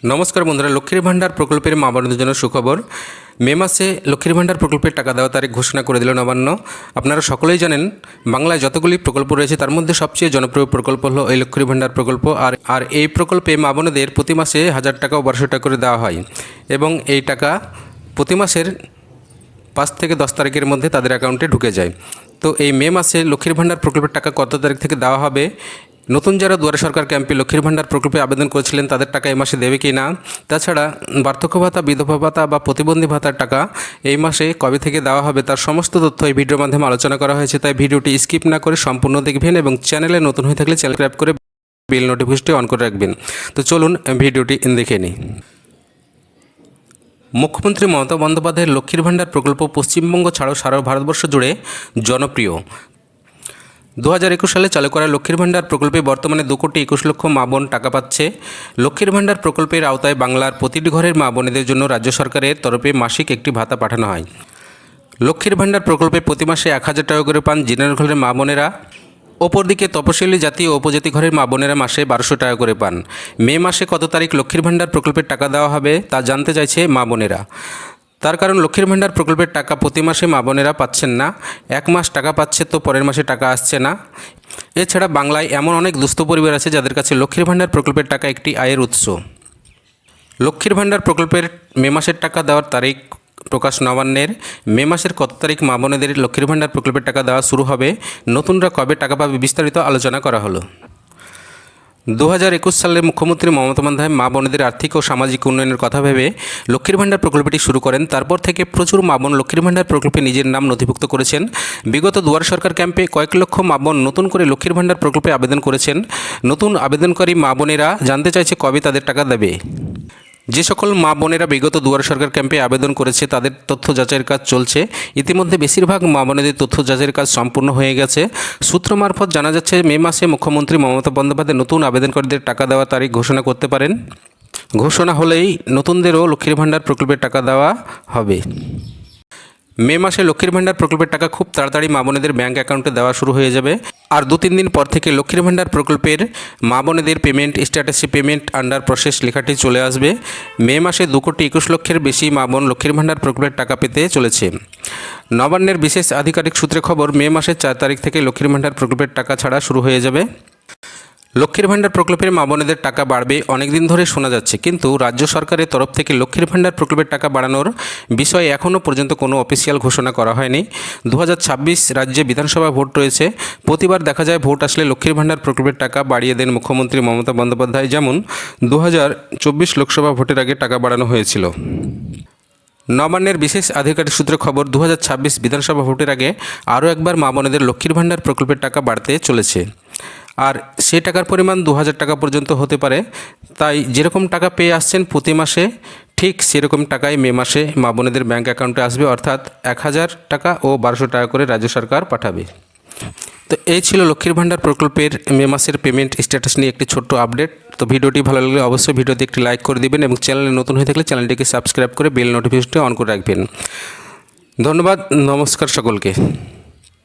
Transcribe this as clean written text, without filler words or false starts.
নমস্কার বন্ধুরা, লক্ষ্মীর ভাণ্ডার প্রকল্পের মা বোনদের জন্য সুখবর। মে মাসে লক্ষ্মীর ভাণ্ডার প্রকল্পের টাকা দেওয়া তারিখ ঘোষণা করে দিল নবান্ন। আপনারা সকলেই জানেন, বাংলায় যতগুলি প্রকল্প রয়েছে তার মধ্যে সবচেয়ে জনপ্রিয় প্রকল্প হলো এই লক্ষ্মীর ভাণ্ডার প্রকল্প। আর এই প্রকল্পে মা বোনদের প্রতি মাসে 1000 টাকা ও 1200 টাকা করে দেওয়া হয় এবং এই টাকা প্রতি মাসের 5 থেকে 10 তারিখের মধ্যে তাদের অ্যাকাউন্টে ঢুকে যায়। তো এই মে মাসে লক্ষ্মীর ভাণ্ডার প্রকল্পের টাকা কত তারিখ থেকে দেওয়া হবে, নতুন যারা দুয়ারে সরকার ক্যাম্পে লক্ষ্মীর ভাণ্ডার প্রকল্পে আবেদন করেছিলেন তাদের টাকা এই মাসে দেবে কি না, তাছাড়া বার্ধক্য ভাতা, বিধবা ভাতা বা প্রতিবন্ধী ভাতার টাকা এই মাসে কবে থেকে দেওয়া হবে তার সমস্ত তথ্য এই ভিডিওর মাধ্যমে আলোচনা করা হয়েছে। তাই ভিডিওটি স্কিপ না করে সম্পূর্ণ দেখবেন এবং চ্যানেলে নতুন হয়ে থাকলে চ্যানেল সাবস্ক্রাইব করে বেল নোটিফিকেশনটি অন করে রাখবেন। তো চলুন ভিডিওটি দেখে নিই। মুখ্যমন্ত্রী মমতা বন্দ্যোপাধ্যায়ের লক্ষ্মীর ভাণ্ডার প্রকল্প পশ্চিমবঙ্গ ছাড়াও সারা ভারতবর্ষ জুড়ে জনপ্রিয়। 2021 সালে চালু করা লক্ষ্মীর ভাণ্ডার প্রকল্পে বর্তমানে 2,21,00,000 মা বোন টাকা পাচ্ছে। লক্ষ্মীর ভাণ্ডার প্রকল্পের আওতায় বাংলার প্রতিটি ঘরের মা বোনেদের জন্য রাজ্য সরকারের তরফে মাসিক একটি ভাতা পাঠানো হয়। লক্ষ্মীর ভাণ্ডার প্রকল্পে প্রতি মাসে 1000 টাকা করে পান জেনারেল ঘরের মা বোনেরা। অপরদিকে তপশিলি জাতি ও উপজাতি ঘরের মা বোনেরা মাসে 1200 টাকা করে পান। মে মাসে কত তারিখ লক্ষ্মীর ভাণ্ডার প্রকল্পের টাকা দেওয়া হবে তা জানতে চাইছে মা বোনেরা। তার কারণ লক্ষ্মীর ভাণ্ডার প্রকল্পের টাকা প্রতি মাসে মা বোনেরা পাচ্ছেন না, এক মাস টাকা পাচ্ছে তো পরের মাসে টাকা আসছে না। এছাড়া বাংলায় এমন অনেক দুস্থ পরিবার আছে যাদের কাছে লক্ষ্মীর ভাণ্ডার প্রকল্পের টাকা একটি আয়ের উৎস। লক্ষ্মীর ভাণ্ডার প্রকল্পের মে মাসের টাকা দেওয়ার তারিখ প্রকাশ নবান্নের। মে মাসের কত তারিখ মা বোনেদের লক্ষ্মীর ভাণ্ডার প্রকল্পের টাকা দেওয়া শুরু হবে, নতুনরা কবে টাকা পাবে বিস্তারিত আলোচনা করা হলো। 2021 সালে মুখ্যমন্ত্রী মমতা বন্দ্যোপাধ্যায় মা বোনেদের আর্থিক ও সামাজিক উন্নয়নের কথা ভেবে লক্ষ্মীর ভাণ্ডার প্রকল্পটি শুরু করেন। তারপর থেকে প্রচুর মা বোন লক্ষ্মীর ভাণ্ডার প্রকল্পে নিজের নাম নথিভুক্ত করেছেন। বিগত দুয়ারে সরকার ক্যাম্পে কয়েক লক্ষ মা বোন নতুন করে লক্ষ্মীর ভাণ্ডার প্রকল্পে আবেদন করেছেন। নতুন আবেদনকারী মা বোনেরা জানতে চাইছে কবে তাদের টাকা দেবে। যে সকল মা বোনেরা বিগত দুয়ারে সরকার ক্যাম্পে আবেদন করেছে তাদের তথ্য যাচাইয়ের কাজ চলছে। ইতিমধ্যে বেশিরভাগ মা বোনেদের তথ্য যাচাইয়ের কাজ সম্পূর্ণ হয়ে গেছে। সূত্র মারফত জানা যাচ্ছে মে মাসে মুখ্যমন্ত্রী মমতা বন্দ্যোপাধ্যায় নতুন আবেদনকারীদের টাকা দেওয়ার তারিখ ঘোষণা করতে পারেন। ঘোষণা হলেই নতুনদেরও লক্ষ্মীর ভাণ্ডার প্রকল্পের টাকা দেওয়া হবে। মে মাসে লক্ষ্মীর ভাণ্ডার প্রকল্পের টাকা খুব তাড়াতাড়ি মা বোনেদের ব্যাঙ্ক অ্যাকাউন্টে দেওয়া শুরু হয়ে যাবে। আর 2-3 দিন পর থেকে লক্ষ্মীর ভাণ্ডার প্রকল্পের মা বোনেদের পেমেন্ট স্ট্যাটাসে পেমেন্ট আন্ডার প্রসেস লেখাটি চলে আসবে। মে মাসে 2,21,00,000 বেশি মা বোন লক্ষ্মীর ভাণ্ডার প্রকল্পের টাকা পেতে চলেছে। নবান্নের বিশেষ আধিকারিক সূত্রে খবর, মে মাসের 4 তারিখ থেকে লক্ষ্মীর ভাণ্ডার প্রকল্পের টাকা ছাড়া শুরু হয়ে যাবে। লক্ষ্মীর ভাণ্ডার প্রকল্পের মা বোনেদের টাকা বাড়বে অনেকদিন ধরে শোনা যাচ্ছে, কিন্তু রাজ্য সরকারের তরফ থেকে লক্ষ্মীর ভাণ্ডার প্রকল্পের টাকা বাড়ানোর বিষয়ে এখনও পর্যন্ত কোনো অফিসিয়াল ঘোষণা করা হয়নি। 2026 রাজ্যে বিধানসভা ভোট রয়েছে। প্রতিবার দেখা যায় ভোট আসলে লক্ষ্মীর ভাণ্ডার প্রকল্পের টাকা বাড়িয়ে দেন মুখ্যমন্ত্রী মমতা বন্দ্যোপাধ্যায়, যেমন 2024 লোকসভা ভোটের আগে টাকা বাড়ানো হয়েছিল। নবান্নের বিশেষ আধিকারিক সূত্রে খবর, 2026 বিধানসভা ভোটের আগে আরও একবার মা বোনেদের লক্ষ্মীর ভাণ্ডার প্রকল্পের টাকা বাড়তে চলেছে। আর সে টাকার পরিমাণ 2000 টাকা পর্যন্ত হতে পারে। তাই যেরকম টাকা পেয়ে আসছেন প্রতি মাসে, ঠিক সেরকম টাকাই মে মাসে মা বোনেদের ব্যাঙ্ক অ্যাকাউন্টে আসবে, অর্থাৎ 1000 টাকা ও 1200 টাকা করে রাজ্য সরকার পাঠাবে। তো এই ছিল লক্ষ্মীর ভাণ্ডার প্রকল্পের মে মাসের পেমেন্ট স্ট্যাটাস নিয়ে একটি ছোট্ট আপডেট। তো ভিডিওটি ভালো লাগলে অবশ্যই ভিডিওতে একটি লাইক করে দিবেন এবং চ্যানেলে নতুন হয়ে থাকলে চ্যানেলটিকে সাবস্ক্রাইব করে বেল নোটিফিকেশনটি অন করে রাখবেন। ধন্যবাদ, নমস্কার সকলকে।